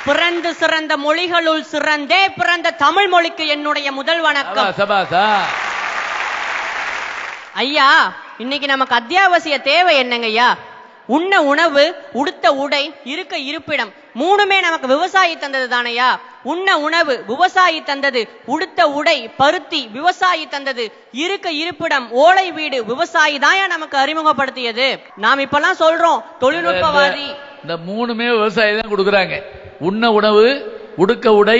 பிறந்து சிறந்த மொழிகளுள் சிறந்தே பிறந்த தமிழ் மொழிக்கு என்னுடைய முதல் வணக்கம். ஐயா, இன்னைக்கு நமக்கு அத்தியாவசிய தேவை என்னங்க ஐயா? உண்ண உணவு, உடுத்த உடை, இருக்க இருப்பிடம், மூணுமே நமக்கு விவசாயி தந்தது தானையா? உண்ண உணவு விவசாயி தந்தது, உடுத்த உடை பருத்தி விவசாயி தந்தது, இருக்க இருப்பிடம் ஓலை வீடு விவசாயி தான் நமக்கு அறிமுகப்படுத்தியது. நாம் இப்பெல்லாம் சொல்றோம் தொழில்நுட்பவாதி. இந்த மூணுமே விவசாயி தான் கொடுக்குறாங்க. உண்ண உணவு, உடுக்க உடை,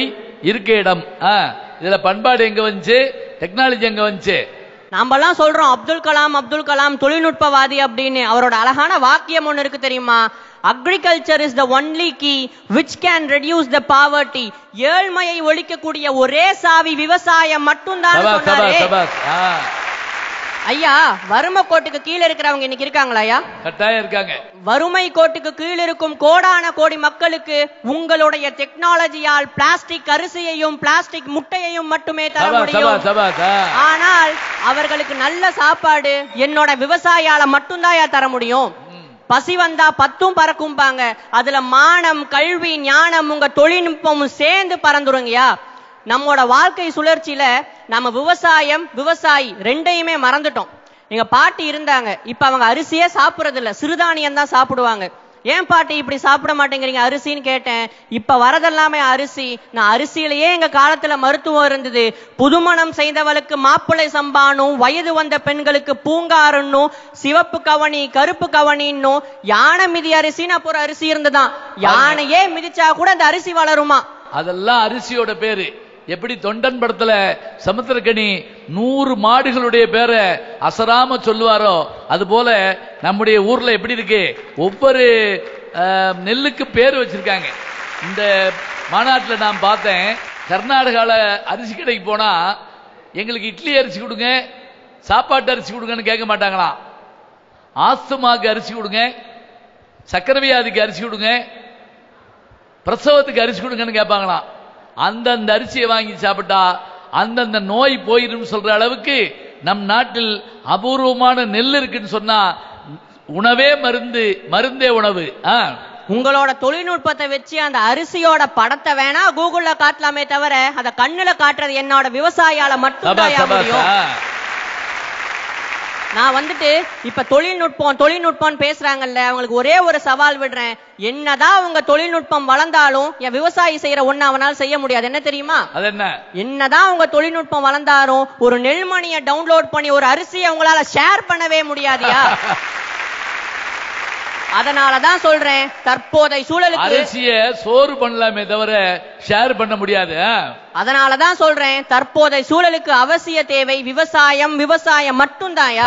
இருக்க இடம். இதுல பண்பாடு எங்க வந்துச்சு? டெக்னாலஜி எங்க வந்துச்சு? நாமெல்லாம் சொல்றோம் அப்துல் கலாம் தொழில்நுட்பவாதி அப்படின்னு. அவரோட அழகான வாக்கியம் ஒண்ணு இருக்கு தெரியுமா? Agriculture is the only key which can reduce the poverty. ஏழ்மையை ஒழிக்கக்கூடிய ஒரே சாவி விவசாயம் மட்டும்தான் சொன்னாரே. ஐயா, வறுமை கோட்டுக்கு கீழே இருக்கிறவங்க இன்னைக்கு இருக்காங்களா ஐயா? கட்டாயம் இருக்காங்க. வறுமை கோட்டுக்கு கீழ் இருக்கும் கோடான கோடி மக்களுக்கு உங்களுடைய டெக்னாலஜியால் பிளாஸ்டிக் அரிசியையும் பிளாஸ்டிக் முட்டையையும் மட்டுமே தர முடியும். ஆனால் அவர்களுக்கு நல்ல சாப்பாடு என்னோட விவசாயியால மட்டும்தான் தர முடியும். பசி வந்தா பத்தும் பறக்கும்பாங்க. அதுல மானம், கல்வி, ஞானம், உங்க தொழில்நுட்பமும் சேர்ந்து பறந்துருங்கயா. நம்மோட வாழ்க்கை சுழற்சியில நம்ம விவசாயம், விவசாயி ரெண்டையுமே மறந்துட்டோம். எங்க பாட்டி இருந்தாங்க, இப்ப அவங்க அரிசியே சாப்பிடுறது இல்ல, சிறுதானியம் தான் சாப்பிடுவாங்க. ஏன் பாட்டி இப்படி சாப்பிட மாட்டேங்கிறீங்க அரிசின்னு கேட்டேன். இப்ப வரதெல்லாமே அரிசி. நான் அரிசியிலேயே எங்க காலத்துல மருத்துவம் இருந்தது. புதுமணம் செய்தவளுக்கு மாப்பிள்ளை சம்பானும், வயது வந்த பெண்களுக்கு பூங்காருன்னும், சிவப்பு கவனி கருப்பு கவனின்னும், யானை மிதி அரிசின்னு அப்போ ஒரு அரிசி இருந்ததான். யானையே மிதிச்சா கூட அந்த அரிசி வளருமா? அதெல்லாம் அரிசியோட பேரு. எப்படி தொண்டன் படத்துல சமுத்திரக்கனி 100 மாடுகளுடைய பேரை அசராம சொல்லுவாரோ, அது போல நம்முடைய ஊர்ல எப்படி இருக்கு, ஒவ்வொரு நெல்லுக்கு பேர் வச்சிருக்காங்க. இந்த மாநாட்டில் நான் பார்த்தேன், கர்நாடகால அரிசி கடைக்கு போனா எங்களுக்கு இட்லி அரிசி கொடுங்க, சாப்பாட்டு அரிசி கொடுங்கன்னு கேட்க மாட்டாங்களாம். ஆஸ்துமாக்கு அரிசி கொடுங்க, சக்கரை வியாதிக்கு அரிசி கொடுங்க, பிரசவத்துக்கு அரிசி கொடுங்கன்னு கேட்பாங்களாம். அந்தந்த அரிசியை வாங்கி சாப்பிட்டா அந்தந்த நோய் போயிடும் சொல்ற அளவுக்கு நம் நாட்டில் அபூர்வமான நெல் இருக்குன்னு சொன்னா உணவே மருந்து, மருந்தே உணவு. உங்களோட தொழில்நுட்பத்தை வச்சு அந்த அரிசியோட படத்தை வேணா கூகுள்ல காட்டலாமே தவிர அத கண்ணுல காட்டுறது என்னோட விவசாயியால மட்டும்தான் முடியும். நான் வந்துட்டு இப்ப தொழில்நுட்பம் பேசுறாங்கல்ல, அவங்களுக்கு ஒரே ஒரு சவால் விடுறேன். என்னதான் உங்க தொழில்நுட்பம் வளர்ந்தாலும் என் விவசாயி செய்யற ஒண்ணு அவனால் செய்ய முடியாது. என்ன தெரியுமா? என்னதான் உங்க தொழில்நுட்பம் வளர்ந்தாலும் ஒரு நெல்மணியை டவுன்லோட் பண்ணி ஒரு அரிசியை உங்களால ஷேர் பண்ணவே முடியாதியா? அதனாலதான் சொல்றேன், தற்போதைய சூழலுக்கு அரிசிய சோறு பண்ணலாமே தவிர ஷேர் பண்ண முடியாது. அதனாலதான் சொல்றேன், தற்போதைய சூழலுக்கு அவசிய தேவை விவசாயம், விவசாயம் மட்டும்தான்.